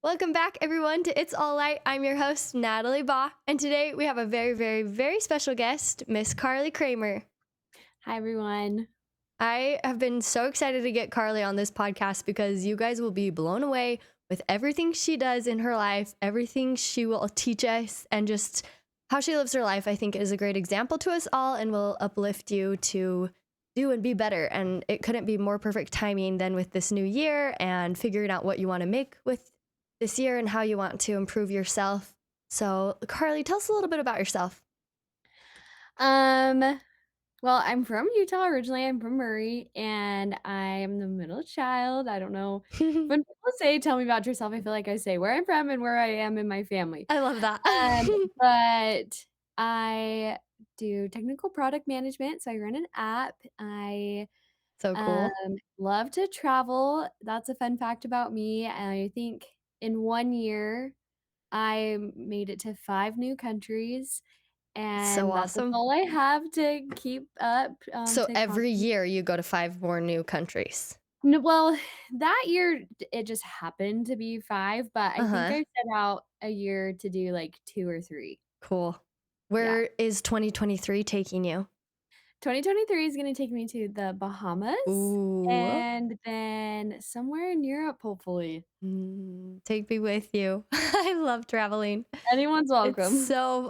Welcome back, everyone, to It's All Light. I'm your host, Natalie Baugh, and today we have a very, very, very special guest, Miss Carley Kramer. Hi, everyone. I have been so excited to get Carley on this podcast because you guys will be blown away with everything she does in her life, everything she will teach us, and just how she lives her life. I think is a great example to us all and will uplift you to do and be better. And it couldn't be more perfect timing than with this new year and figuring out what you want to make with this year and how you want to improve yourself. So, Carley, tell us a little bit about yourself. Um, well, I'm from Utah originally. I'm from Murray, and I'm the middle child. I don't know. When people say, "Tell me about yourself," I feel like I say where I'm from and where I am in my family. I love that. But I do technical product management, so I run an app. I So cool. love to travel. That's a fun fact about me. I think in 1 year, I made it to 5 new countries. So And that's awesome. all I have to keep up, So to every constantly. year you go to 5 more new countries. No, well, that year, it just happened to be 5, but I think Uh-huh. I set out a year to do, like, 2 or 3. Cool. Yeah. Where is 2023 taking you? 2023 is gonna take me to the Bahamas, Ooh. and then somewhere in Europe, hopefully. Take me with you. I love traveling. Anyone's welcome.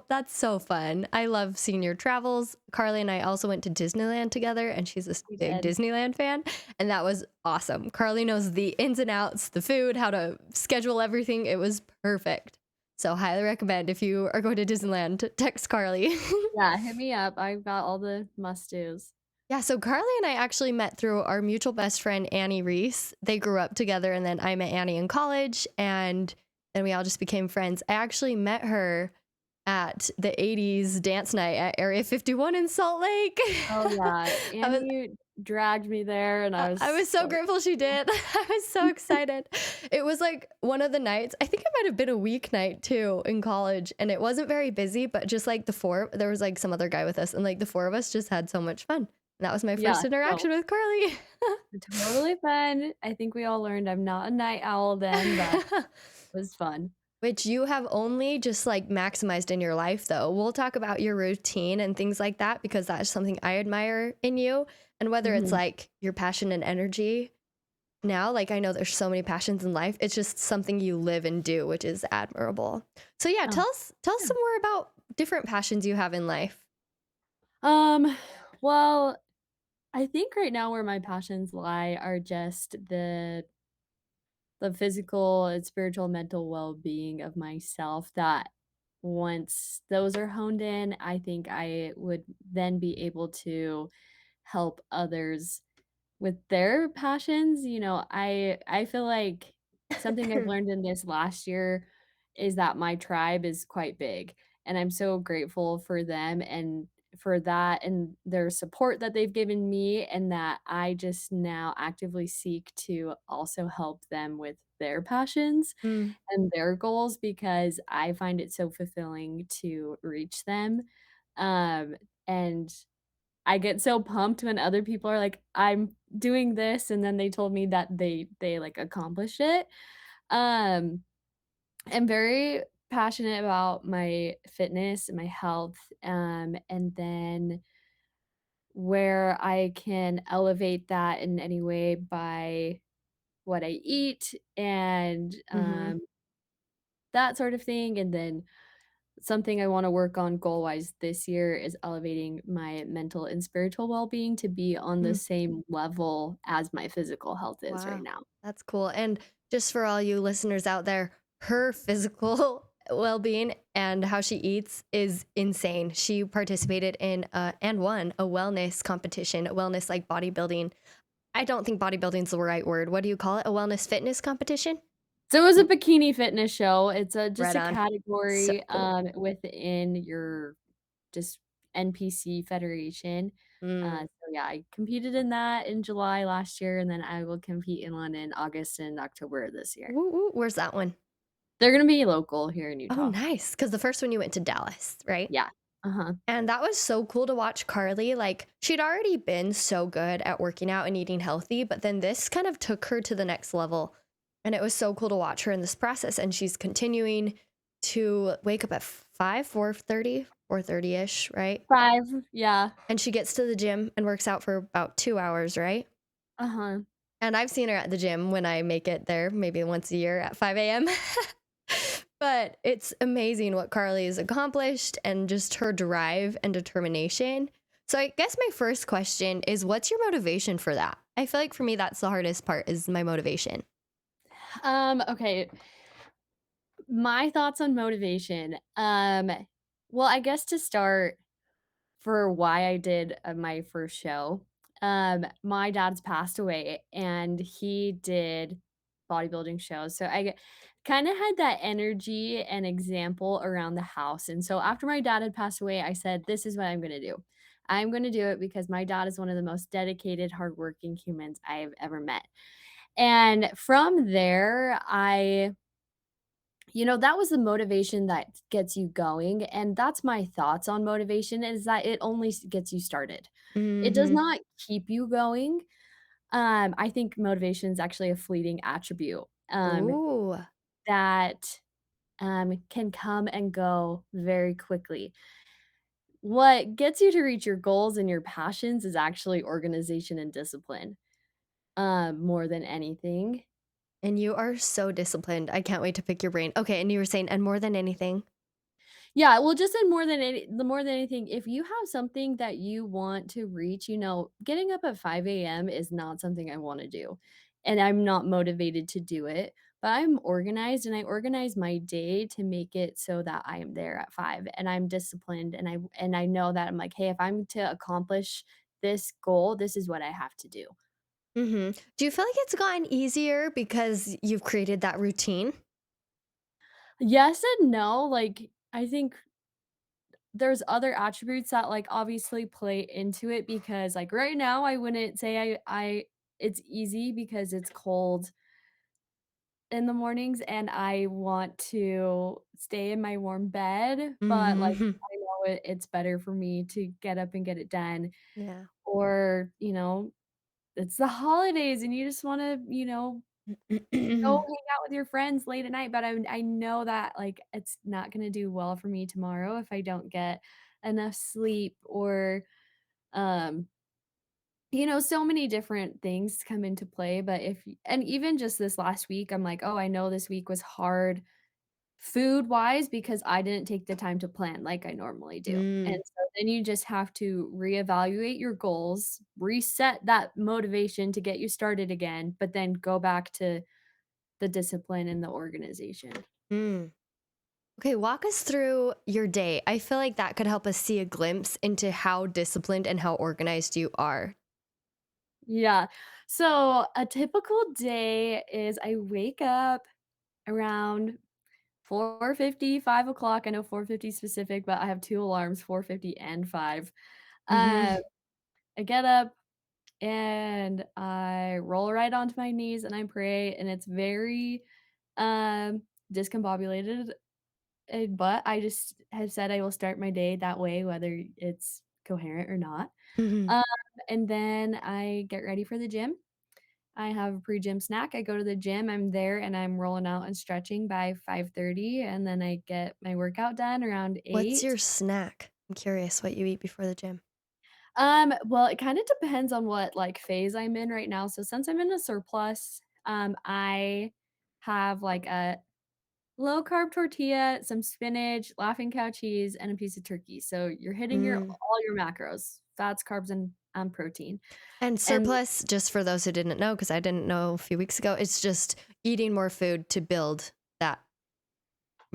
That's so fun. I love seeing your travels. Carly and I also went to Disneyland together, and she's this We big did. Disneyland fan, and that was awesome. Carly knows the ins and outs, the food, how to schedule everything. It was perfect. So highly recommend if you are going to Disneyland, text Carly. Yeah, hit me up. I've got all the must-dos. Yeah, so Carly and I actually met through our mutual best friend Annie Reese. They grew up together, and then I met Annie in college, and then we all just became friends. I actually met her at the 80s dance night at Area 51 in Salt Lake. Oh, yeah, I was Annie dragged me there, and I I was was so so grateful she did. I was so excited. It was like one of the nights, I think it might have been a weeknight too in college, and it wasn't very busy, but just like there was like some other guy with us, and like the four of us just had so much fun. And that was my yeah, first no. interaction with Carly. Totally fun. I think we all learned I'm not a night owl then, but it was fun. Which you have only just like maximized in your life, though. We'll talk about your routine and things like that because that's something I admire in you. And whether it's Mhm. like your passion and energy now, like I know there's so many passions in life, it's just something you live and do, which is admirable. So yeah, Oh, tell us yeah. some more about different passions you have in life. Um, well, I think right now where my passions lie are just the physical and spiritual mental well-being of myself that once those are honed in, I think I would then be able to help others with their passions. I feel like something I've learned in this last year is that my tribe is quite big, and I'm so grateful for them and for that and their support that they've given me, and that I just now actively seek to also help them with their passions Mm. and their goals because I find it so fulfilling to reach them. Um, and I get so pumped when other people are like, "I'm doing this," and then they told me that they, like, accomplished it. Um, I'm very passionate about my fitness and my health, and then where I can elevate that in any way by what I eat and, Mhm. that sort of thing, and then something I wanna work on goal-wise this year is elevating my mental and spiritual well-being to be on the Mm. same level as my physical health is right Wow. now. That's cool. And just for all you listeners out there, her physical well-being and how she eats is insane. She participated in and won a wellness competition, wellness like bodybuilding. I don't think bodybuilding is the right word. What do you call it? A wellness fitness competition? So it was a bikini fitness show. It's a just Right a on. So category, cool. within your just NPC federation. Mm. So yeah, I competed in that in July last year, and then I will compete in one in August and October this year. Woo, woo. Where's that one? They're gonna be local here in Oh, Utah. nice. Because the first one you went to Dallas, right? Yeah. Uh-huh. And that was so cool to watch Carly. Like, she'd already been so good at working out and eating healthy, but then this kind of took her to the next level. And it was so cool to watch her in this process, and she's continuing to wake up at 5, 4:30, 4:30ish, right? 5, yeah. And she gets to the gym and works out for about 2 hours, right? Uh-huh. And I've seen her at the gym when I make it there, maybe once a year at 5 AM. But it's amazing what Carly has accomplished and just her drive and determination. So I guess my first question is, what's your motivation for that? I feel like for me, that's the hardest part is my motivation. Okay, my thoughts on motivation. Well, I guess to start for why I did, my first show, my dad's passed away, and he did bodybuilding shows, so I kinda had that energy and example around the house, and so after my dad had passed away, I said, "This is what I'm gonna do. I'm gonna do it because my dad is one of the most dedicated, hardworking humans I've ever met." And from there, that was the motivation that gets you going, and that's my thoughts on motivation is that it only gets you started. It does Mhm. not keep you going. I think motivation is actually a fleeting attribute, Ooh. that, can come and go very quickly. What gets you to reach your goals and your passions is actually organization and discipline, more than anything. And you are so disciplined. I can't wait to pick your brain. Okay, and you were saying, and more than anything. Yeah, well, just in more than anything, if you have something that you want to reach, getting up at 5 AM is not something I wanna do, and I'm not motivated to do it, but I'm organized, and I organize my day to make it so that I am there at 5, and I'm disciplined, and I know that I'm like, "Hey, if I'm to accomplish this goal, this is what I have to do." Do you feel like it's gotten easier because you've created that routine? Yes and no, like, I think there's other attributes that, like, obviously play into it because, like, right now, I wouldn't say I it's easy because it's cold in the mornings and I want to stay in my warm bed, but, like, Mhm. I know it's better for me to get up and get it done, Yeah. or, it's the holidays and you just wanna, go hang out with your friends late at night, but I know that, like, it's not gonna do well for me tomorrow if I don't get enough sleep or, um, so many different things come into play, but and even just this last week, I'm like, "Oh, I know this week was hard food-wise because I didn't take the time to plan like I normally do." And Mm. so then you just have to reevaluate your goals, reset that motivation to get you started again, but then go back to the discipline and the organization. Mm. Okay, walk us through your day. I feel like that could help us see a glimpse into how disciplined and how organized you are. Yeah. So a typical day is I wake up around 4:50, 5 o'clock. I know 4:50 specific, but I have 2 alarms, 4:50 and 5. Mhm. Uh, I get up and I roll right onto my knees and I pray, and it's very, discombobulated, but I just have said I will start my day that way, whether it's coherent or not. Mhm. Um, and then I get ready for the gym. I have a pre-gym snack. I go to the gym, I'm there, and I'm rolling out and stretching by 5:30, and then I get my workout done around What's 8. your snack? I'm curious what you eat before the gym. Well, it kinda depends on what, like, phase I'm in right now. So since I'm in a surplus, I have, like, a low-carb tortilla, some spinach, Laughing Cow cheese, and a piece of turkey. So you're hitting Mm. all your macros, fats, carbs, and, protein. And And surplus, just for those who didn't know, because I didn't know a few weeks ago, it's just eating more food to build that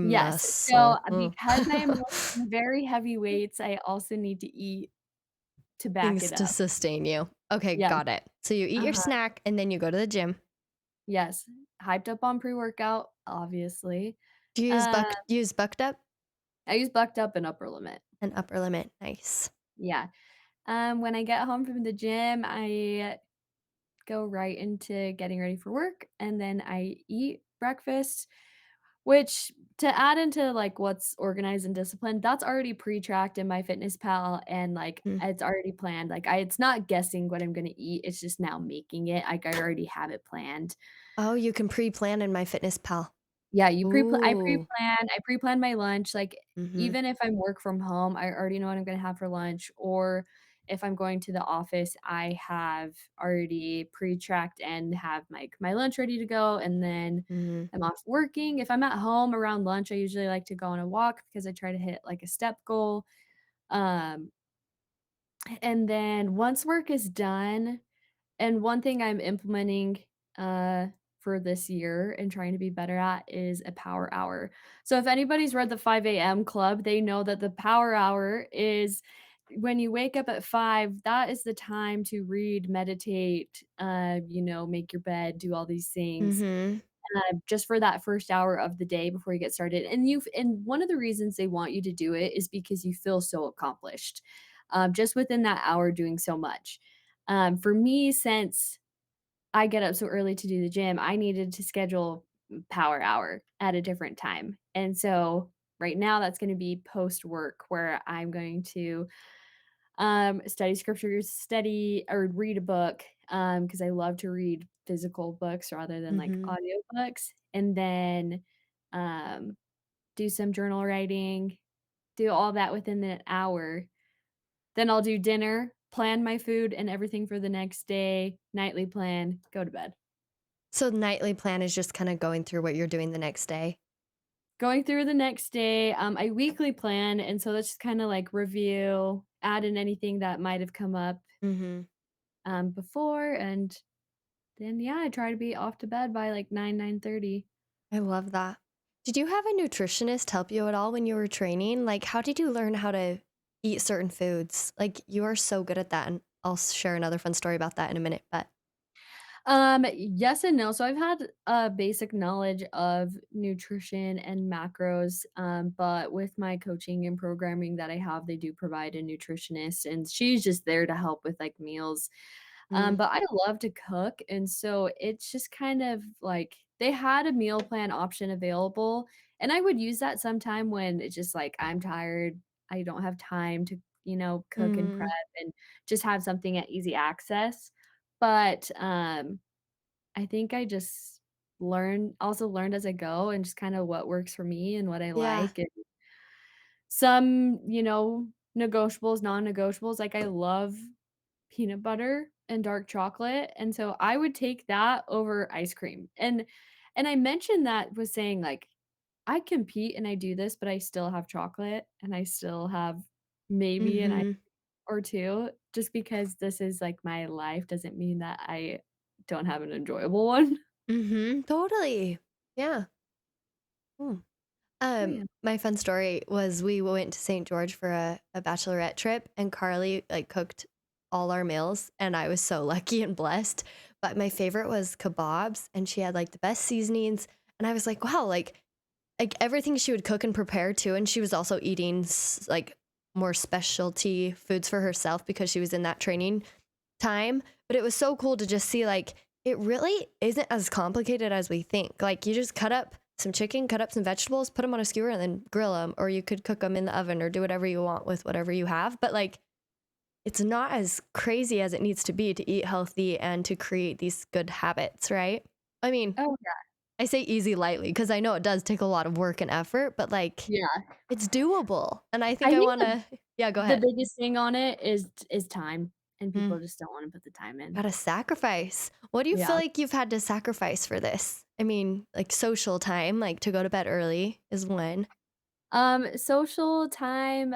yes, so, muscle. Mm. because I am lifting very heavy weights, I also need to eat to back Things it to up. sustain you. Okay, Yes, got it. So you eat your uh-huh, snack and then you go to the gym. yes, hyped up on pre-workout, obviously. Do you Uh, use bucked up I use Bucked Up and Upper Limit. and upper limit? Nice. Yeah. When I get home from the gym, I go right into getting ready for work, and then I eat breakfast. Which to add into, like, what's organized and disciplined, that's already pre-tracked in MyFitnessPal and, like, Mm. it's already planned, like, I it's not guessing what I'm gonna eat, it's just now making it, like, I already have it planned. Oh, you can pre-plan in MyFitnessPal. Yeah, Ooh. I pre-plan my lunch, like, Mhm. even if I'm work from home, I already know what I'm gonna have for lunch, or if I'm going to the office, I have already pre-tracked and have, like, my lunch ready to go, and then Mhm. I'm off working. If I'm at home around lunch, I usually like to go on a walk because I try to hit, like, a step goal, um, and then once work is done and one thing I'm implementing, uh, for this year and trying to be better at is a power hour. So if anybody's read the 5 AM Club, they know that the power hour is when you wake up at 5, that is the time to read, meditate, make your bed, do all these things, Mhm. just for that first hour of the day before you get started. And one of the reasons they want you to do it is because you feel so accomplished, just within that hour doing so much. For me, since I get up so early to do the gym, I needed to schedule power hour at a different time. And so right now that's going to be post work where I'm going to study scriptures, study or read a book because I love to read physical books rather than like Mhm. audiobooks, and then um do some journal writing, do all that within an hour. Then I'll do dinner, plan my food and everything for the next day, nightly plan, go to bed. So nightly plan is just kinda going through what you're doing the next day? Going through the next day, I weekly plan, and so that's just kinda like review, add in anything that might have come up, Mhm. before, and then, yeah, I try to be off to bed by, like, 9:30. I love that. Did you have a nutritionist help you at all when you were training? Like, how did you learn how to eat certain foods? Like, you are so good at that, and I'll share another fun story about that in a minute, but Yes and no. So I've had a basic knowledge of nutrition and macros, but with my coaching and programming that I have, they do provide a nutritionist, and she's just there to help with like meals. mm, But I love to cook, and so it's just kind of like they had a meal plan option available, and I would use that sometime when it's just like I'm tired, I don't have time to, cook and prep mhm, and just have something at easy access. But I think I just learned as I go and just kinda what works for me and what I yeah, like, and some, negotiables, non-negotiables, like, I love peanut butter and dark chocolate, and so I would take that over ice cream, and I mentioned that was saying, like, I compete and I do this, but I still have chocolate, and I still have maybe an ice mhm, or 2, just because this is, like, my life doesn't mean that I don't have an enjoyable one. mhm, totally. Yeah, mm. Oh, yeah. My fun story was we went to St. George for a bachelorette trip, and Carly, like, cooked all our meals, and I was so lucky and blessed, but my favorite was kebabs, and she had, like, the best seasonings, and I was like, "Wow," like, everything she would cook and prepare too, and she was also eating like, more specialty foods for herself because she was in that training time, but it was so cool to just see, like, it really isn't as complicated as we think. Like, you just cut up some chicken, cut up some vegetables, put them on a skewer, and then grill them, or you could cook them in the oven or do whatever you want with whatever you have, but, like, it's not as crazy as it needs to be to eat healthy and to create these good habits, right? I mean, Oh, yeah. I say easy lightly because I know it does take a lot of work and effort, but, like, Yeah. it's doable, and I think I I think the wanna Yeah, go the ahead. biggest thing on it is time, and Mm. people just don't wanna put the time in. Gotta sacrifice. What do you feel Yeah. like you've had to sacrifice for this? I mean, like, social time, like, to go to bed early is one. Social time,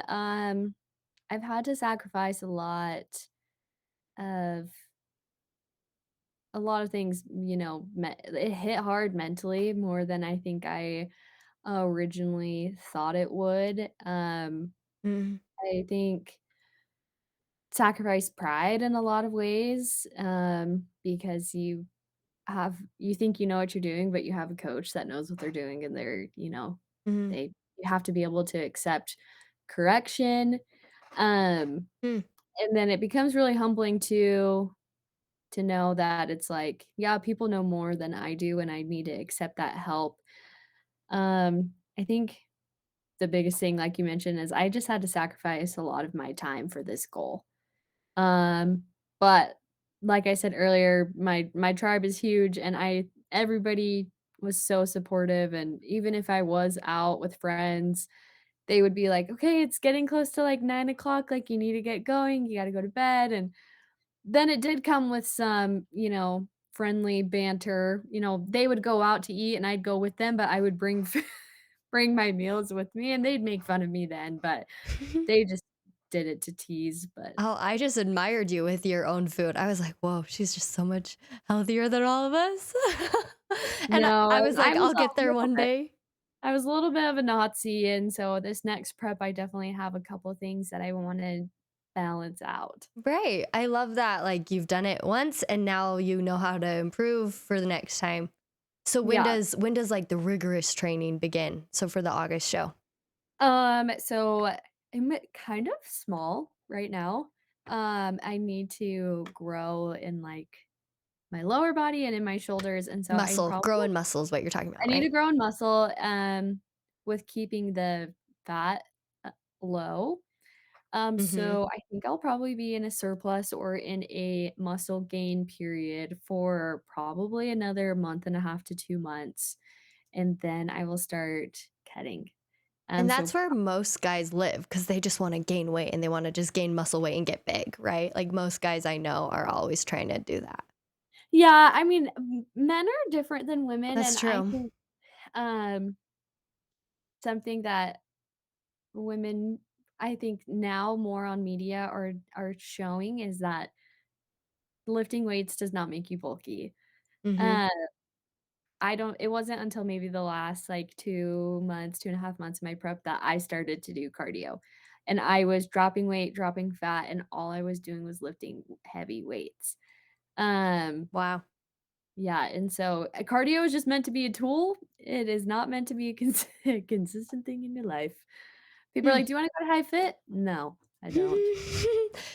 I've had to sacrifice of a lot of things, it hit hard mentally more than I think I originally thought it would. Mm, I think sacrifice pride in a lot of ways, because you think you know what you're doing, but you have a coach that knows what they're doing, and mhm, they you have to be able to accept correction, um, mm, and then it becomes really humbling to know that it's like, yeah, people know more than I do, and I need to accept that help. I think the biggest thing, like you mentioned, is I just had to sacrifice a lot of my time for this goal. Um, but like I said earlier, my tribe is huge and I everybody was so supportive and even if I was out with friends, they would be like, "Okay, it's getting close to like 9 o'clock. Like you need to get going, you gotta go to bed." And then it did come with some, friendly banter. They would go out to eat and I'd go with them, but I would bring bring my meals with me and they'd make fun of me then, but they just did it to tease, but Oh, I just admired you with your own food. I was like, "Whoa, she's just so much healthier than all of us." And no, I was I like, was "I'll a get there little one bit day." I was a little bit of a Nazi, and so this next prep, I definitely have a couple things that I wanna balance out. Right. I love that, like, you've done it once and now you know how to improve for the next time. So Yeah. like, the rigorous training begin? So for the August show? So I'm kind of small right now. I need to grow in, like, my lower body and in my shoulders, and so I'm Muscle, probably growing muscle is what you're talking I about, need to right? grow in muscle, with keeping the fat, low. Mhm. So I think I'll probably be in a surplus or in a muscle gain period for probably another month and a half to 2 months, and then I will start cutting. And So that's where most guys live because they just wanna gain weight and they wanna just gain muscle weight and get big, right? Like, most guys I know are always trying to do that. yeah, I mean, men are different than women, That's and I true. think, um, something that women I think now more on media are showing is that lifting weights does not make you bulky. Mhm. Uh I don't it wasn't until maybe the last, like, 2 months, 2.5 months of my prep that I started to do cardio, and I was dropping weight, dropping fat, and all I was doing was lifting heavy weights. Um, Wow. yeah, and so, cardio is just meant to be a tool, it is not meant to be a a consistent thing in your life. People are Hmm. like, "Do you wanna go to high fit?" No, I don't.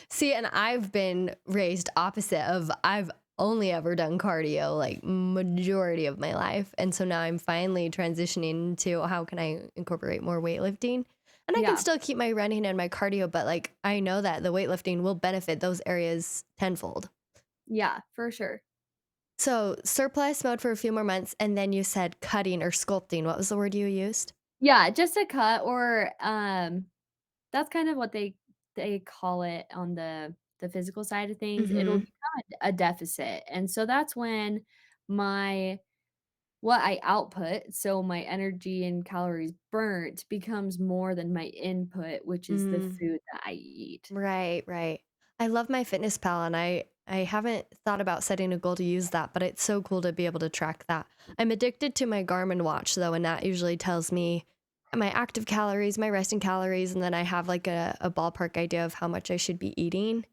See, and I've been raised opposite of I've only ever done cardio like majority of my life. And so now I'm finally transitioning to how can I incorporate more weightlifting? And I can Yeah, still keep my running and my cardio, but like I know that the weightlifting will benefit those areas tenfold. yeah, for sure. So surplus mode for a few more months, and then you said cutting or sculpting. What was the word you used? Yeah, just a cut or, that's kind of what they call it on the physical side of things. It'll Mm-hmm. become a deficit, and so that's when my what I output, so my energy and calories burnt becomes more than my input, which is the Mm. food that I eat. Right, right. I love my fitness pal and I haven't thought about setting a goal to use that, but it's so cool to be able to track that. I'm addicted to my Garmin watch though, and that usually tells me my active calories, my resting calories, and then I have like a ballpark idea of how much I should be eating.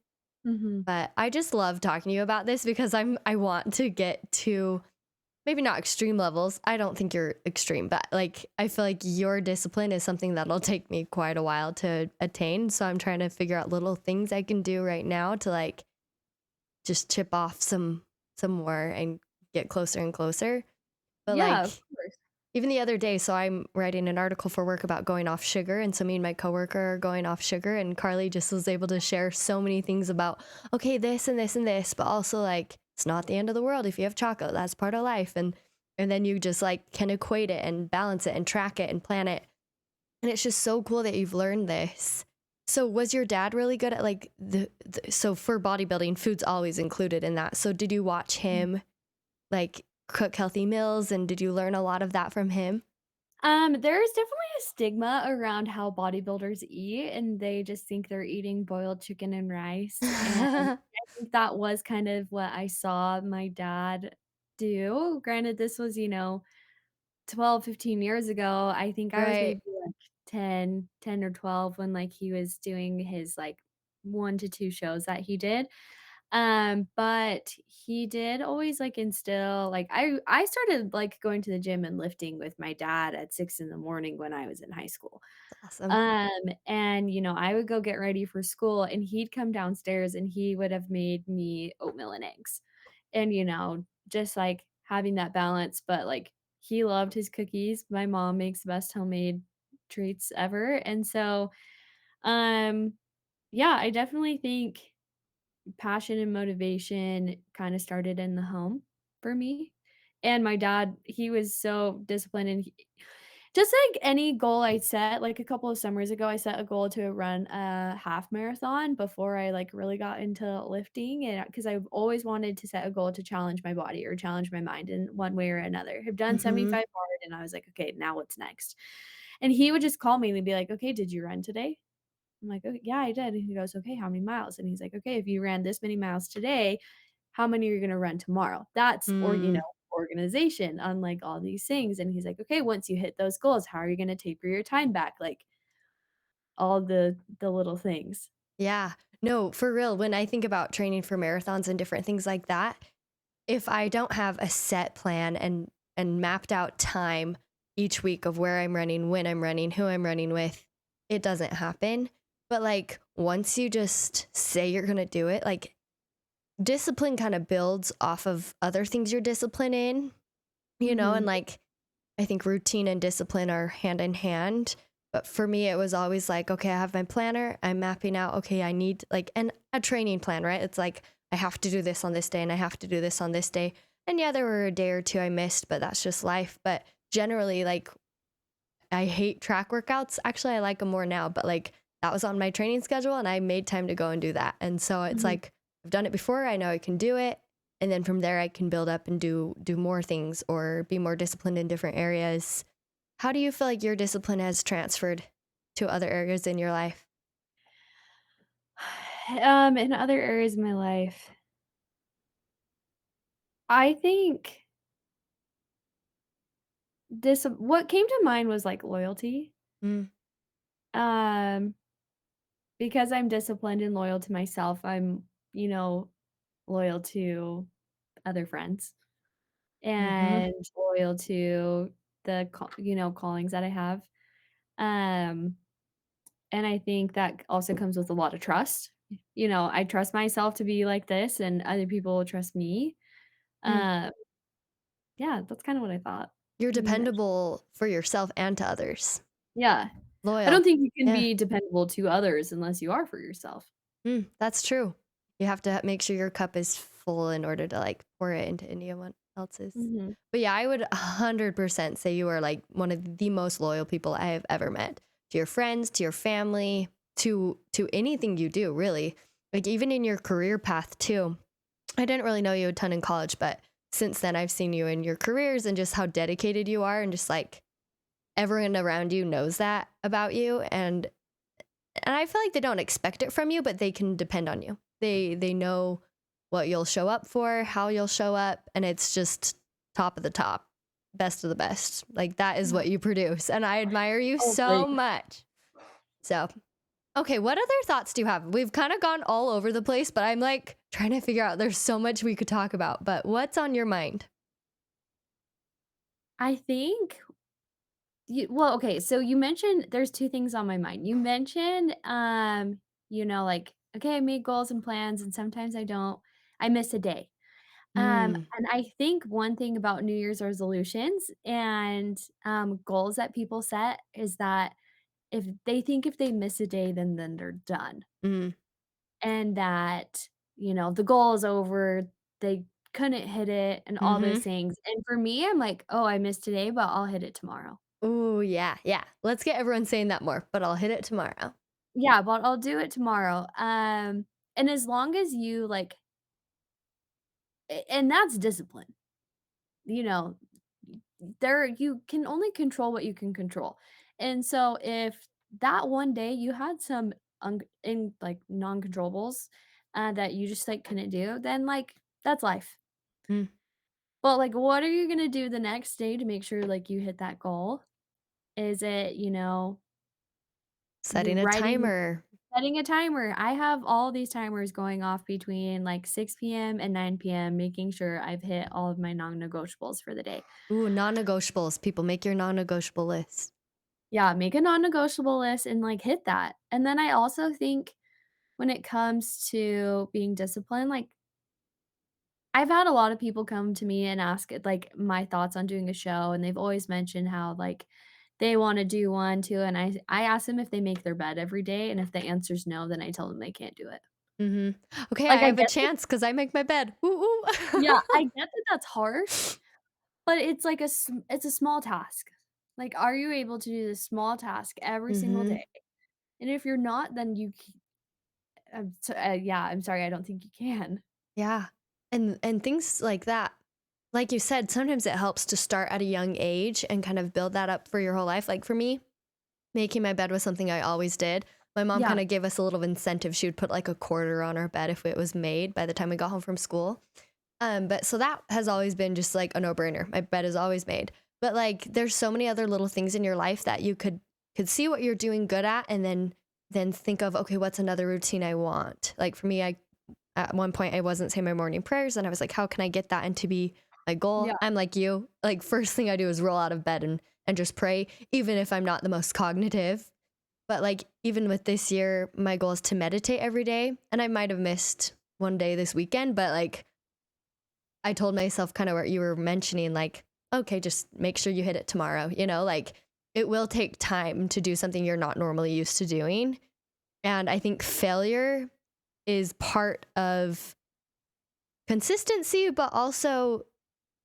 Mhm. But I just love talking to you about this because I want to get to maybe not extreme levels. I don't think you're extreme, but like I feel like your discipline is something that'll take me quite a while to attain. So I'm trying to figure out little things I can do right now to like just chip off some more and get closer and closer. But Yeah, of like course. even the other day, so I'm writing an article for work about going off sugar. And so me and my coworker are going off sugar. And Carly just was able to share so many things about, okay, this and this and this, but also like it's not the end of the world if you have chocolate. That's part of life. And then you just like can equate it and balance it and track it and plan it. And it's just so cool that you've learned this. So was your dad really good at like the so for bodybuilding, food's always included in that. So did you watch him like cook healthy meals and did you learn a lot of that from him? There's definitely a stigma around how bodybuilders eat, and they just think they're eating boiled chicken and rice, and I think that was kind of what I saw my dad do. Granted, this was, 12, 15 years ago. I think I was Right. maybe, like, 10 or 12 when, like, he was doing his, like, 1 to 2 shows that he did. But he did always, like, instill like, I started, like, going to the gym and lifting with my dad at 6 in the morning when I was in high school. Awesome. And, I would go get ready for school, and he'd come downstairs, and he would have made me oatmeal and eggs. And, just, like, having that balance, but, like, he loved his cookies. My mom makes the best homemade treats ever, and so, um, yeah, I definitely think passion and motivation kinda started in the home for me, and my dad, he was so disciplined, and he just like any goal I set, like a couple of summers ago, I set a goal to run a half marathon before I, like, really got into lifting, and because 'cause I've always wanted to set a goal to challenge my body or challenge my mind in one way or another. I've done Mhm. 75 hard, and I was like, "Okay, now what's next?" And he would just call me and be like, "Okay, did you run today?" I'm like, "Oh, yeah, I did." And he goes, "Okay, how many miles?" And he's like, "Okay, if you ran this many miles today, how many are you gonna run tomorrow?" That's Mm. organization, unlike all these things. And he's like, "Okay, once you hit those goals, how are you gonna taper your time back?" Like, all the little things. Yeah. No, for real, when I think about training for marathons and different things like that, if I don't have a set plan and mapped out time each week of where I'm running, when I'm running, who I'm running with, it doesn't happen. But like once you just say you're going to do it, like discipline kind of builds off of other things you're disciplined in, and Mhm. like I think routine and discipline are hand in hand. But for me, it was always like, okay, I have my planner. I'm mapping out, okay, I need like a training plan, right? It's like, I have to do this on this day and I have to do this on this day. And yeah, there were a day or two I missed, but that's just life. But generally, like, I hate track workouts. Actually, I like them more now, but like, that was on my training schedule and I made time to go and do that. And so it's Mhm. like, I've done it before. I know I can do it. And then from there, I can build up and do more things or be more disciplined in different areas. How do you feel like your discipline has transferred to other areas in your life? In other areas of my life, I think what came to mind was, like, loyalty. Mm, Um, because I'm disciplined and loyal to myself, I'm, loyal to other friends mhm, and loyal to callings that I have. Um, and I think that also comes with a lot of trust. I trust myself to be like this, and other people will trust me. mm. Um, yeah, that's kinda what I thought You're when you mentioned. dependable for yourself and to others. Yeah. I Loyal. don't think you can Yeah. be dependable to others unless you are for yourself. That's true. You have to make sure your cup is full in order to like pour it into anyone else's. Mhm. But yeah, I would 100% say you are like one of the most loyal people I have ever met to your friends, to your family, to anything you do, really. Like even in your career path too. I didn't really know you a ton in college, but since then I've seen you in your careers and just how dedicated you are and just like everyone around you knows that about you and I feel like they don't expect it from you, but they can depend on you. They know what you'll show up for, how you'll show up, and it's just top of the top, best of the best. Like that is Yeah. what you produce, and I admire you Oh, so great. much. So, okay, what other thoughts do you have? We've kind of gone all over the place, but I'm like trying to figure out there's so much we could talk about, but what's on your mind? I think okay, so you mentioned there's 2 things on my mind. You mentioned, like, okay, I made goals and plans, and sometimes I don't. I miss a day. Mm, And I think one thing about New Year's resolutions and, goals that people set is that if they miss a day, then they're done, mm, and that, the goal is over, they couldn't hit it, and all those mm-hmm. things, and for me, I'm like, "Oh, I missed today, but I'll hit it tomorrow." Ooh, yeah, yeah. Let's get everyone saying that more, but I'll hit it tomorrow. Yeah, but I'll do it tomorrow, and as long as you, like and that's discipline, you know, you can only control what you can control, and so if that one day you had some like, non-controllables, that you just, like, couldn't do, then, like, that's life. Mm. But, like, what are you gonna do the next day to make sure, like, you hit that goal? Is it, Setting a writing timer. setting a timer? I have all these timers going off between, like, 6 PM and 9 PM, making sure I've hit all of my non-negotiables for the day. Ooh, non-negotiables. People make your non-negotiable list. Yeah, make a non-negotiable list and, like, hit that. And then I also think when it comes to being disciplined, like, I've had a lot of people come to me and ask, like, my thoughts on doing a show, and they've always mentioned how, like, they wanna do one too, and I ask them if they make their bed every day, and if the answer's no, then I tell them they can't do it. Mhm. Okay, I Like, I have a get that. chance because I make my bed. Woo woo. Yeah, I get that that's harsh, but it's like it's a small task. Like, are you able to do this small task every single Mhm. day? And if you're not, then yeah, I'm sorry, I don't think you can. Yeah. And things like that. Like you said, sometimes it helps to start at a young age and kind of build that up for your whole life. Like for me, making my bed was something I always did. My mom Yeah, kind of gave us a little incentive. She would put like a quarter on our bed if it was made by the time we got home from school. But so that has always been just like a no-brainer. My bed is always made. But like there's so many other little things in your life that you could see what you're doing good at and then think of, okay, what's another routine I want? Like for me, I at one point I wasn't saying my morning prayers and I was like, how can I get that and to be my goal? yeah. I'm like you. Like first thing I do is roll out of bed and just pray, even if I'm not the most cognitive. But like even with this year, my goal is to meditate every day. And I might have missed one day this weekend, but like I told myself kind of what you were mentioning, like, okay, just make sure you hit it tomorrow, like it will take time to do something you're not normally used to doing. And I think failure is part of consistency, but also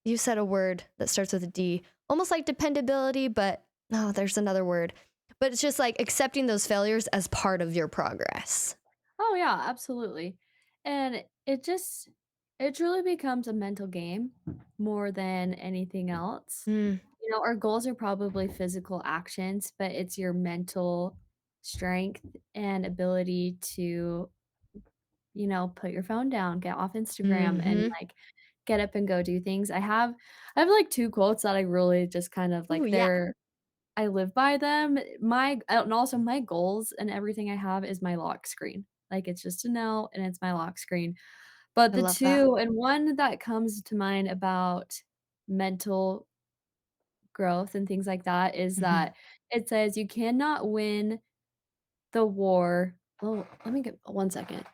you said a word that starts with a D, almost like dependability, but no, there's another word. But it's just like accepting those failures as part of your progress. Oh, yeah, absolutely. And it truly becomes a mental game more than anything else. Mm, Our goals are probably physical actions, but it's your mental strength and ability to, put your phone down, get off Instagram, and, hmm. like, get up and go do things. I have, like, 2 quotes that I really just kind of Oh like, yeah, I live by them. And also my goals and everything I have is my lock screen. Like, it's just a note and it's my lock screen. But I the love that. 2 and one that comes to mind about mental growth and things like that is Hmm. that it says you cannot win the war. Oh, let me get 1 second.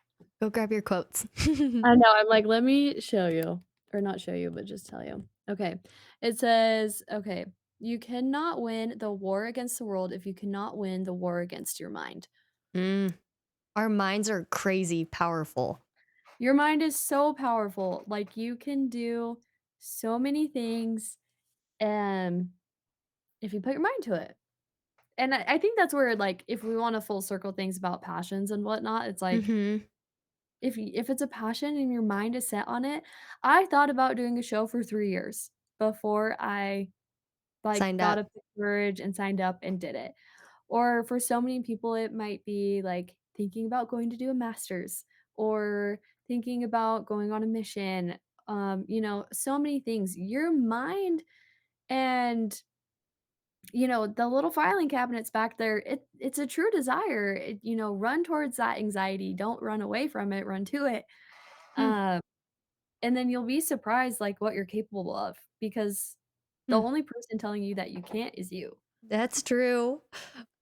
Go grab your quotes. I know, I'm like, "Let me show you." Or not show you, but just tell you. Okay. It says, okay, "You cannot win the war against the world if you cannot win the war against your mind." Mm, our minds are crazy powerful. Your mind is so powerful, like, you can do so many things, um, if you put your mind to it. And I think that's where, like, if we wanna full circle things about passions and whatnot, it's like, Hmm. if it's a passion and your mind is set on it. I thought about doing a show for 3 years before I, like, Signed got up. up the courage and signed up and did it. Or for so many people, it might be, like, thinking about going to do a master's or thinking about going on a mission, so many things. Your mind and, the little filing cabinets back there, it's a true desire. Run towards that anxiety, don't run away from it, run to it. Hmm. Um, and then you'll be surprised, like, what you're capable of because the Hmm. only person telling you that you can't is you. That's true.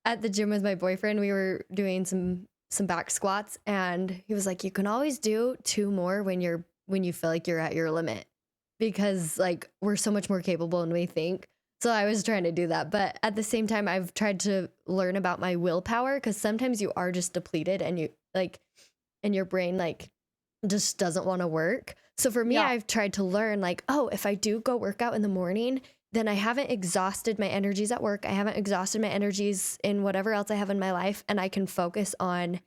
At the gym with my boyfriend, we were doing some back squats and he was like, "You can always do two more when you feel like you're at your limit." Because like we're so much more capable than we think. So I was trying to do that, but at the same time I've tried to learn about my willpower cuz sometimes you are just depleted and you like and your brain like just doesn't want to work. So for me, Yeah, I've tried to learn like, oh, if I do go work out in the morning, then I haven't exhausted my energies at work. I haven't exhausted my energies in whatever else I have in my life. And I can focus on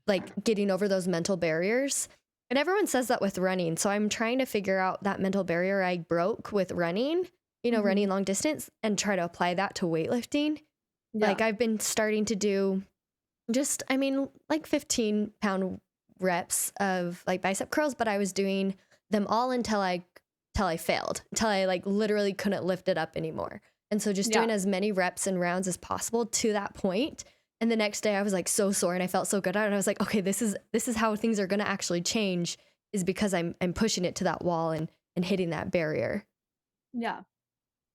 like getting over those mental barriers. And everyone says that with running. So I'm trying to figure out that mental barrier I broke with running, running mhm, long distance and try to apply that to weightlifting. Like yeah, I've been starting to do just, I mean, like 15-pound reps of like bicep curls, but I was doing them all until I failed, until I like literally couldn't lift it up anymore. And so just yeah, doing as many reps and rounds as possible to that point. And the next day I was like so sore and I felt so good out and I was like, okay, this is how things are going to actually change is because I'm pushing it to that wall and hitting that barrier. yeah.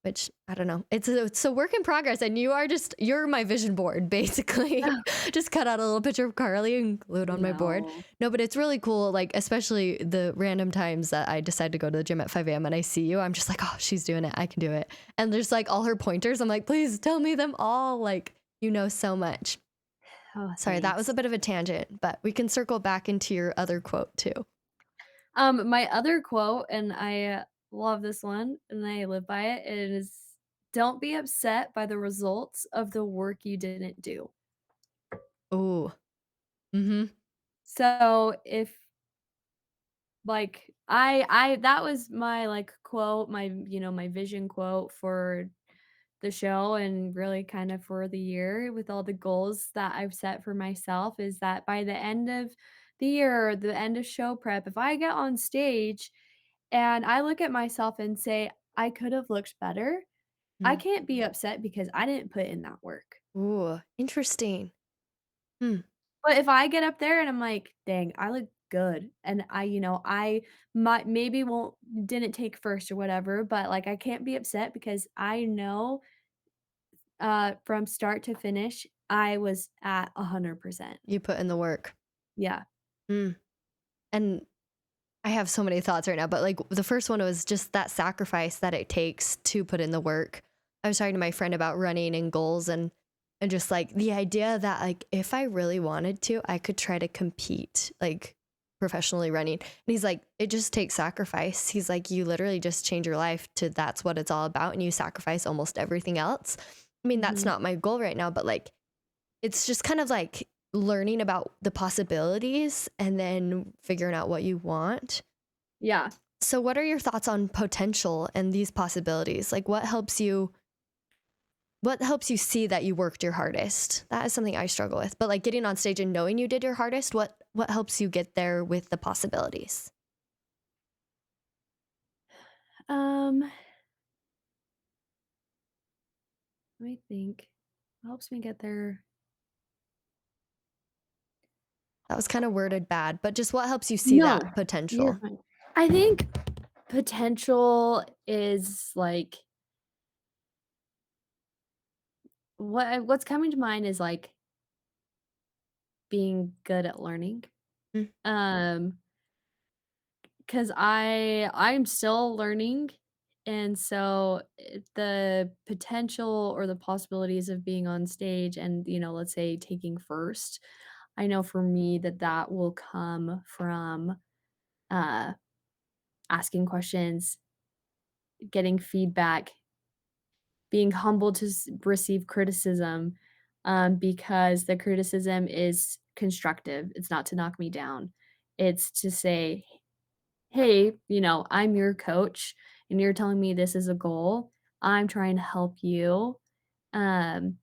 which I don't know. It's a work in progress, and you're my vision board basically. Just cut out a little picture of Carly and glue it on my board. No. No, but it's really cool. Like especially the random times that I decide to go to the gym at 5 a.m. and I see you, I'm just like, oh, she's doing it. I can do it. And there's like all her pointers. I'm like, please tell me them all. Like you know so much. Oh, Sorry, that was a thanks. bit of a tangent, but we can circle back into your other quote too. My other quote, and I love this one, and I live by it, is "Don't be upset by the results of the work you didn't do." Ooh. Mm-hmm. So if like I that was my like quote, my my vision quote for the show and really kind of for the year with all the goals that I've set for myself is that by the end of the year or the end of show prep, if I get on stage and I look at myself and say, I could have looked better, I Mm. can't be upset because I didn't put in that work. Ooh, interesting. Hmm. But if I get up there and I'm like, dang, I look good and I might maybe won't didn't take first or whatever, but like I can't be upset because I know from start to finish, I was at 100%. You put in the work. Yeah. Mm. And I have so many thoughts right now, but like the first one was just that sacrifice that it takes to put in the work. I was talking to my friend about running and goals and just like the idea that like if I really wanted to, I could try to compete like professionally running. And he's like, it just takes sacrifice. He's like, you literally just change your life to that's what it's all about and you sacrifice almost everything else. I mean, that's Mhm. not my goal right now, but like it's just kind of like learning about the possibilities and then figuring out what you want. Yeah. So what are your thoughts on potential and these possibilities? Like what helps you see that you worked your hardest? That is something I struggle with. But like getting on stage and knowing you did your hardest, what helps you get there with the possibilities? Um, Let me think. What helps me get there? That was kind of worded bad, but just what helps you see No, that you're potential? fine. I think potential is like what's coming to mind is like being good at learning. Mm, Um, because I'm still learning, and so, the potential or the possibilities of being on stage and, let's say taking first, I know for me that that will come from, uh, asking questions, getting feedback, being humble to receive criticism, because the criticism is constructive. It's not to knock me down. It's to say, hey, I'm your coach and you're telling me this is a goal. I'm trying to help you. Um,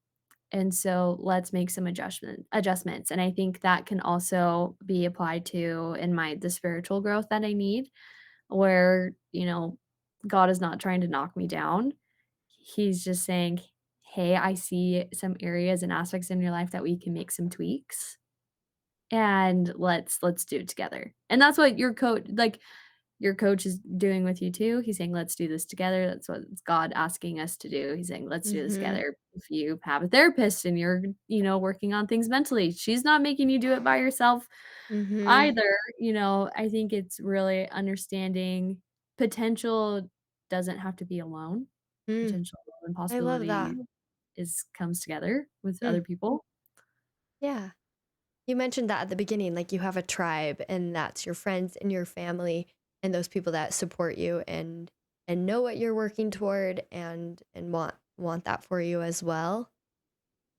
and so let's make some adjustments. And I think that can also be applied to in the spiritual growth that I need, where, God is not trying to knock me down. He's just saying, hey, I see some areas and aspects in your life that we can make some tweaks and let's do it together. And that's what your coach is doing with you too. He's saying, "Let's do this together." That's what it's God asking us to do. He's saying, "Let's do this mhm. together." If you have a therapist and you're, working on things mentally, she's not making you do it by yourself Mhm. either. I think it's really understanding potential doesn't have to be alone. Mm, Potential and I love possibility that. is comes together with Mm, other people. yeah. You mentioned that at the beginning, like you have a tribe and that's your friends and your family and those people that support you and know what you're working toward and want that for you as well.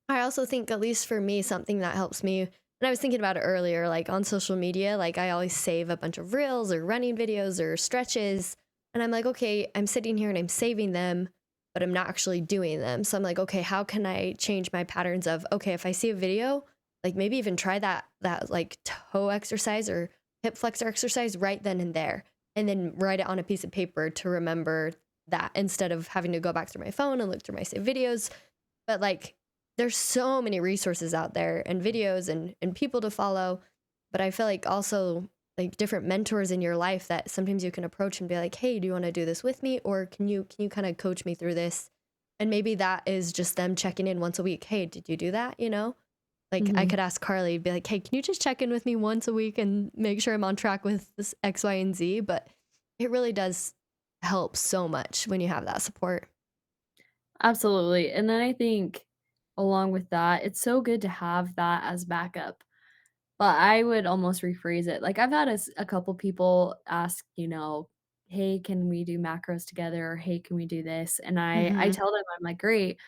I also think, at least for me, something that helps me, and I was thinking about it earlier, like on social media, like I always save a bunch of reels or running videos or stretches. And I'm like, okay, I'm sitting here and I'm saving them, but I'm not actually doing them. So I'm like, okay, how can I change my patterns of, okay, if I see a video, like maybe even try that like toe exercise or hip flexor exercise right then and there. And then write it on a piece of paper to remember that instead of having to go back through my phone and look through my saved videos. But like there's so many resources out there and videos and people to follow. But I feel like also like different mentors in your life that sometimes you can approach and be like, "Hey, do you want to do this with me, or can you kind of coach me through this?" And maybe that is just them checking in once a week. "Hey, did you do that?" You know? Like I Mhm. could ask Carly, be like, "Hey, can you just check in with me once a week and make sure I'm on track with this X, Y, and Z?" But it really does help so much when you have that support. Absolutely, and then I think along with that, it's so good to have that as backup. But I would almost rephrase it. Like, I've had a couple people ask, "Hey, can we do macros together?" Or, "Hey, can we do this?" And I Mhm. tell them, I'm like, "Great,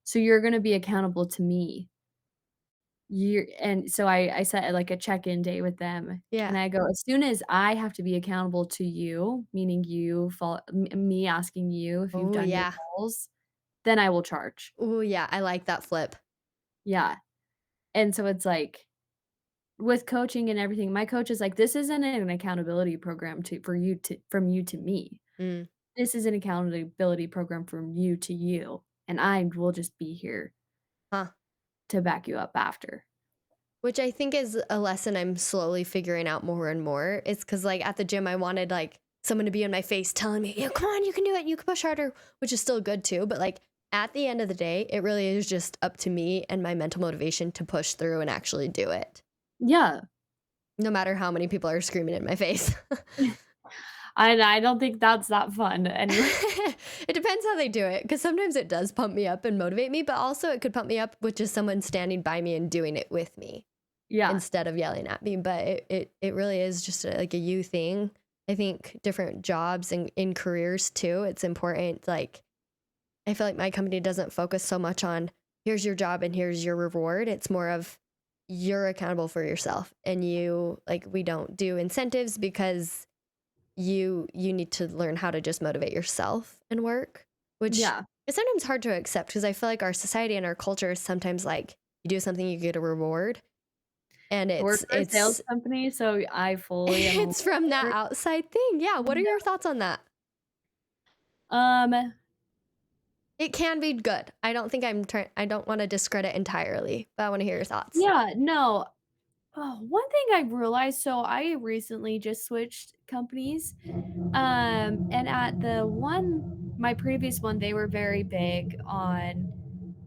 so you're gonna be accountable to me." You're and so I set, like, a check-in day with them, and Yeah. I go, "As soon as I have to be accountable to you, meaning you fall me asking you if you've Oh, done your yeah. goals, then I will charge." Oh, yeah, I like that flip. Yeah, and so it's like with coaching and everything, my coach is like, "This isn't an accountability program to for you to from you to me. Mm. This is an accountability program from you to you, and I will just be here Huh. to back you up after." Which I think is a lesson I'm slowly figuring out more and more. It's because, like, at the gym, I wanted, like, someone to be in my face telling me, "Yeah, come on, you can do it, you can push harder," which is still good too, but, like, at the end of the day, it really is just up to me and my mental motivation to push through and actually do it, Yeah. no matter how many people are screaming in my face. I don't think that's that fun anyway. It depends how they do it, because sometimes it does pump me up and motivate me, but also it could pump me up with just someone standing by me and doing it with me, Yeah. instead of yelling at me. But it really is just like a you thing. I think different jobs and in careers too, it's important. Like I feel like my company doesn't focus so much on here's your job and here's your reward. It's more of you're accountable for yourself, and you like we don't do incentives because you need to learn how to just motivate yourself and work, which Yeah. is sometimes hard to accept because I feel like our society and our culture is sometimes like you do something you get a reward, and I work it's for a sales it's company, so I fully am it's from that aware. outside thing. Yeah, what are your Yeah. thoughts on that? Um, It can be good. I don't think I don't wanna discredit entirely, but I wanna hear your thoughts. yeah, no. Oh, one thing I realized, so I recently just switched companies, and at the one my previous one, they were very big on,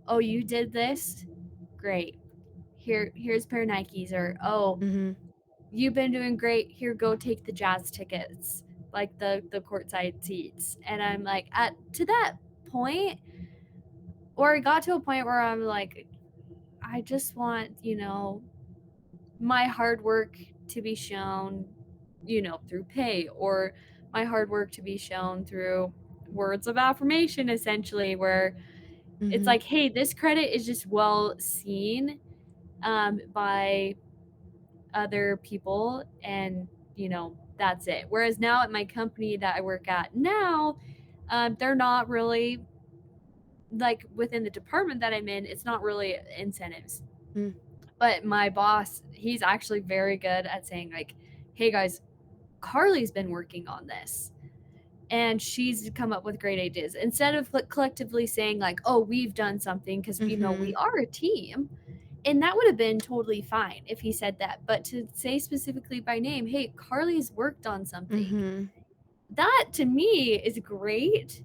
"Oh, you did this? Great. Here's a pair of Nikes," or, "Oh, Mhm, you've been doing great. Here, go take the Jazz tickets," like the courtside seats, and I'm like, at to that point, or it got to a point where I'm like, I just want, my hard work to be shown, through pay, or my hard work to be shown through words of affirmation, essentially, where it's mhm, like, hey, this credit is just well seen by other people, and that's it. Whereas now at my company that I work at now, they're not really like within the department that I'm in, it's not really incentives. mm, But my boss, he's actually very good at saying, like, hey guys, Carly's been working on this and she's come up with great ideas. Instead of like collectively saying, like, oh, we've done something, because we mhm, are a team. And that would have been totally fine if he said that. But to say specifically by name, hey, Carly's worked on something, mhm, that to me is great,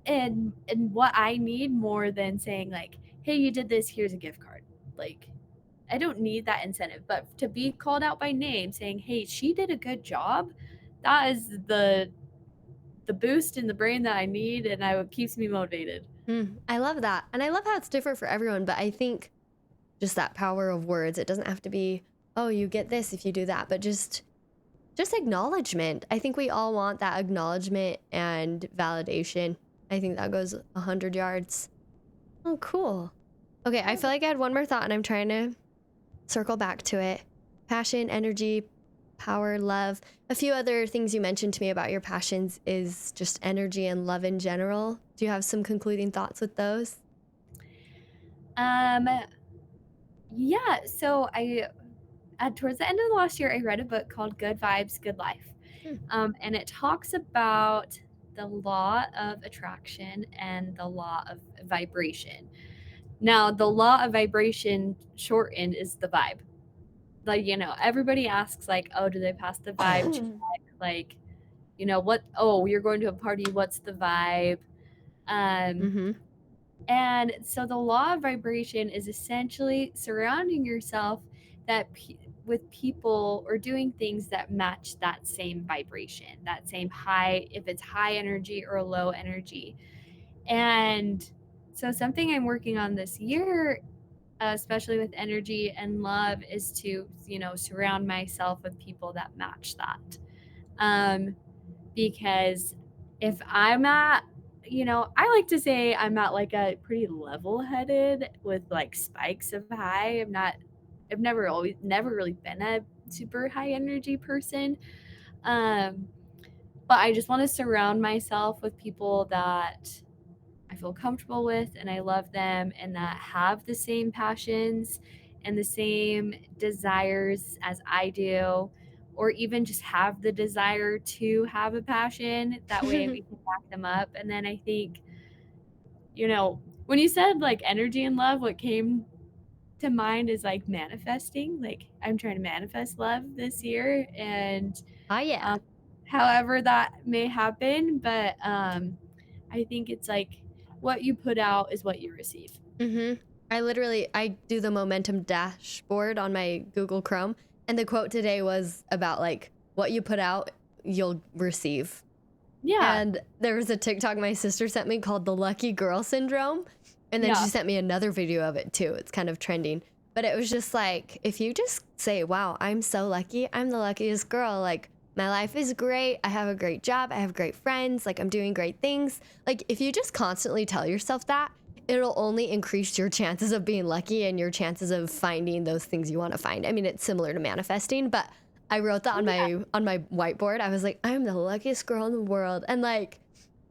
and what I need more than saying, like, hey, you did this, here's a gift card. Like, I don't need that incentive, but to be called out by name saying, "Hey, she did a good job," that is the boost in the brain that I need, and it keeps me motivated. I love that, and I love how it's different for everyone, but I think just that power of words, it doesn't have to be, "Oh, you get this if you do that," but just acknowledgement. I think we all want that acknowledgement and validation. I think that goes 100 yards. Oh, cool. Okay, I feel like I had one more thought and I'm trying to circle back to it. Passion, energy, power, love. A few other things you mentioned to me about your passions is just energy and love in general. Do you have some concluding thoughts with those? Um, yeah, so I towards the end of the last year, I read a book called Good Vibes, Good Life. Hmm. And it talks about the law of attraction and the law of vibration. Now, the law of vibration shortened is the vibe. like, everybody asks like, "Oh, do they pass the vibe check?" Like, "What oh, you're going to a party, what's the vibe?" Um, Mm-hmm. and so the law of vibration is essentially surrounding yourself with people or doing things that match that same vibration, that same high, if it's high energy or low energy. And so something I'm working on this year, especially with energy and love, is to, surround myself with people that match that. Um, because if I'm at, I like to say I'm at like a pretty level headed with like spikes of high. I've never really been a super high energy person. Um, but I just want to surround myself with people that I feel comfortable with and I love them and that have the same passions and the same desires as I do, or even just have the desire to have a passion. That way we can back them up. And then I think, when you said like energy and love, what came to mind is like manifesting. Like I'm trying to manifest love this year and Oh yeah. um, however that may happen. But I think it's like what you put out is what you receive. Mm-hmm. I do the momentum dashboard on my Google Chrome, and the quote today was about like what you put out, you'll receive. Yeah. And there was a TikTok my sister sent me called the lucky girl syndrome. And then she Yeah. sent me another video of it too. It's kind of trending. But it was just like, if you just say, wow, I'm so lucky. I'm the luckiest girl. Like, my life is great. I have a great job. I have great friends. Like, I'm doing great things. Like, if you just constantly tell yourself that, it'll only increase your chances of being lucky and your chances of finding those things you want to find. I mean, it's similar to manifesting, but I wrote that on my whiteboard. I was like, I'm the luckiest girl in the world. And like,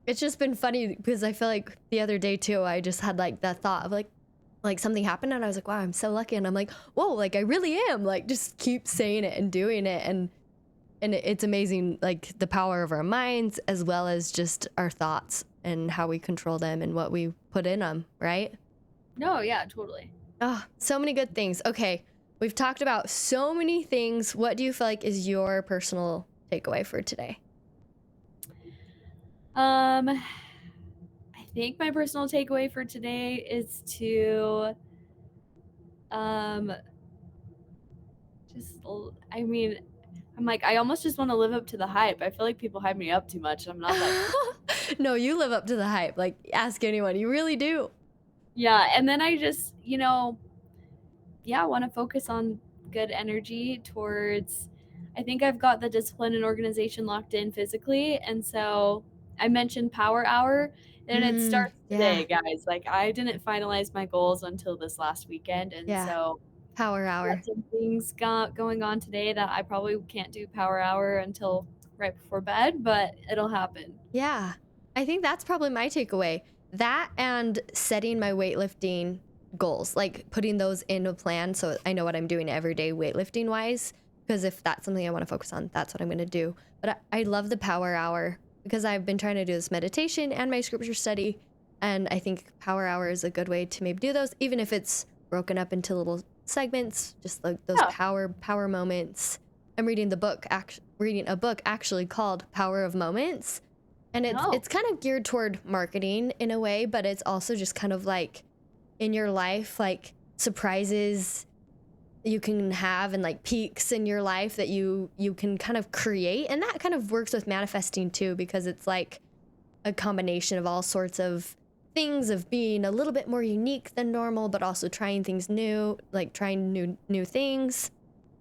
it's just been funny because I feel like the other day too, I just had like that thought of like something happened and I was like, wow, I'm so lucky. And I'm like, whoa, like I really am. Like just keep saying it and doing it. And it's amazing, like the power of our minds as well as just our thoughts and how we control them and what we put in them, right? No, yeah, totally. Oh, so many good things. Okay, we've talked about so many things. What do you feel like is your personal takeaway for today? I think my personal takeaway for today is to um I mean, I'm like I almost just want to live up to the hype. I feel like people hype me up too much. I'm not that. No, you live up to the hype. Like, ask anyone. You really do. Yeah, and then I just, yeah, want to focus on good energy towards. I think I've got the discipline and organization locked in physically, and so I mentioned Power Hour, and it starts Yeah, today, guys. Like I didn't finalize my goals until this last weekend, and yeah. so Power got hour. some things going on today that I probably can't do Power Hour until right before bed, but it'll happen. Yeah. I think that's probably my takeaway. That and setting my weightlifting goals, like putting those in a plan so I know what I'm doing every day weightlifting wise. Because if that's something I want to focus on, that's what I'm going to do. But I love the power hour because I've been trying to do this meditation and my scripture study. And I think power hour is a good way to maybe do those, even if it's broken up into little segments, just like those Yeah. power moments. I'm reading reading a book actually called Power of Moments, and No. it's kind of geared toward marketing in a way, but it's also just kind of like in your life, like surprises you can have and like peaks in your life that you can kind of create. And that kind of works with manifesting too, because it's like a combination of all sorts of things of being a little bit more unique than normal, but also trying things new, like trying new things.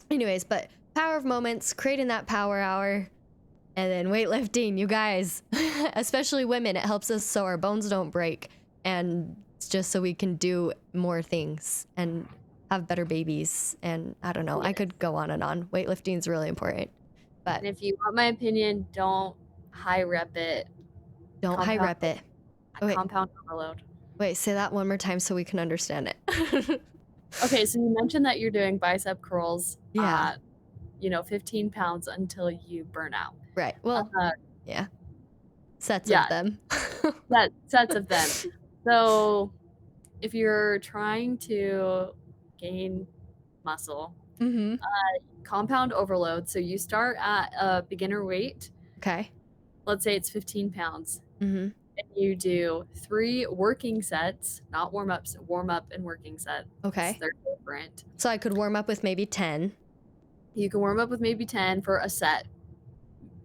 Anyways, but power of moments, creating that power hour. And then weightlifting, you guys, especially women, it helps us so our bones don't break. And it's just so we can do more things and have better babies. And I don't know, I Yes. could go on and on. Weightlifting is really important. But And if you want my opinion, don't high rep it. don't high Compound rep it. Oh, compound overload. wait, say that one more time so we can understand it. Okay, so you mentioned that you're doing bicep curls Yeah, at, 15 pounds until you burn out. right. Well, Uh, yeah, sets of yeah, them. sets of them. So if you're trying to gain muscle, Mm-hmm. Compound overload. So you start at a beginner weight. Okay. Let's say it's 15 pounds. Mm-hmm. And you do 3 working sets, not warm ups, warm up and working sets. Okay. They're different. So I could warm up with maybe 10. You can warm up with maybe 10 for a set,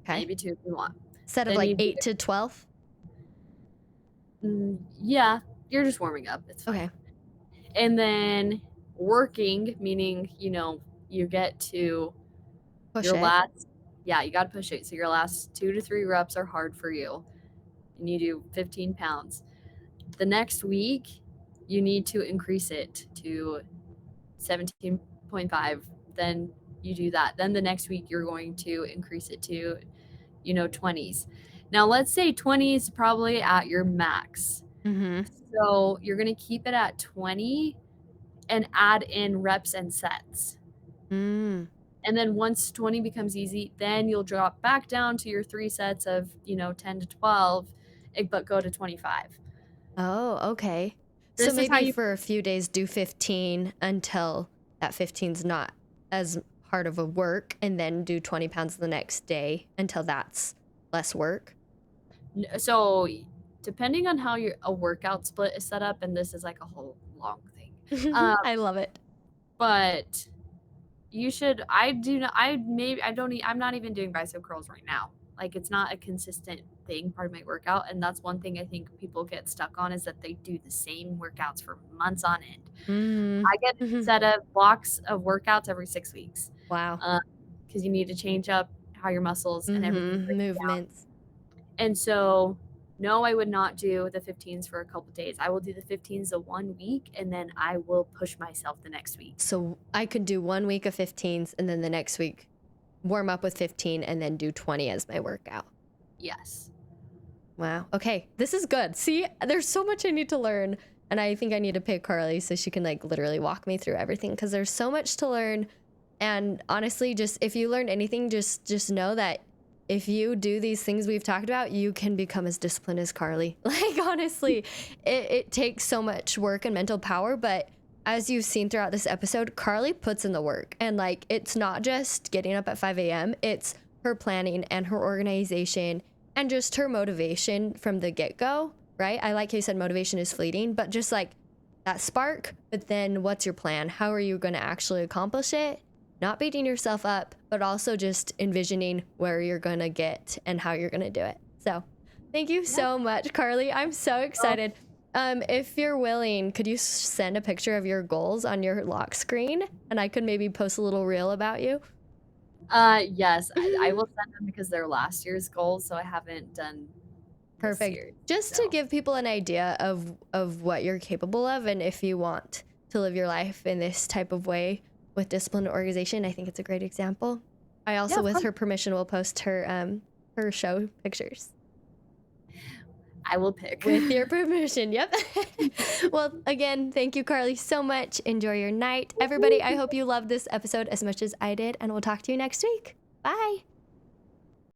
Okay. maybe 2 if you want. Set of Then like you do, 8 to 12. yeah, you're just warming up. It's fine. Okay. And then working, meaning, you get to Push your it. last, yeah, you got to push it. So your last 2 to 3 reps are hard for you. And you do 15 pounds. The next week, you need to increase it to 17.5. Then you do that. Then the next week, you're going to increase it to, 20s. Now, let's say 20 is probably at your max. Mm-hmm. So you're going to keep it at 20 and add in reps and sets. Mm. And then once 20 becomes easy, then you'll drop back down to your 3 sets of, 10 to 12, but go to 25. Oh, okay. So This is how maybe you for a few days do 15 until that 15's not as hard of a work, and then do 20 pounds the next day until that's less work. so depending on how a workout split is set up, and this is like a whole long thing. I love it. But you should I'm not even doing bicep curls right now. Like, it's not a consistent thing, part of my workout, and that's one thing I think people get stuck on, is that they do the same workouts for months on end. I get a Mm-hmm. set of blocks of workouts every 6 weeks, Wow. because you need to change up how your muscles and everything Mm-hmm. breaks down. Movements. And so, no, I would not do the 15s for a couple days. I will do the 15s the 1 week, and then I will push myself the next week. So I could do 1 week of 15s, and then the next week warm up with 15 and then do 20 as my workout. Yes. Wow. Okay. This is good. See, there's so much I need to learn. And I think I need to pay Carly so she can like literally walk me through everything, because there's so much to learn. And honestly, just if you learn anything, just know that if you do these things we've talked about, you can become as disciplined as Carly. Like, honestly, it takes so much work and mental power. But as you've seen throughout this episode, Carly puts in the work. And like, it's not just getting up at 5 a.m., it's her planning and her organization and just her motivation from the get-go, right? I like how you said motivation is fleeting, but just like that spark, but then what's your plan? How are you going to actually accomplish it? Not beating yourself up, but also just envisioning where you're going to get and how you're going to do it. So thank you so much, Carly. I'm so excited. If you're willing, could you send a picture of your goals on your lock screen? And I could maybe post a little reel about you. Yes, I will send them because they're last year's goals, so I haven't done Perfect. this year. Just to give people an idea of what you're capable of, and if you want to live your life in this type of way with discipline and organization, I think it's a great example. I also, with her permission, will post her show pictures. I will pick. With your permission, yep. Well, again, thank you, Carly, so much. Enjoy your night. Everybody, I hope you loved this episode as much as I did, and we'll talk to you next week. Bye.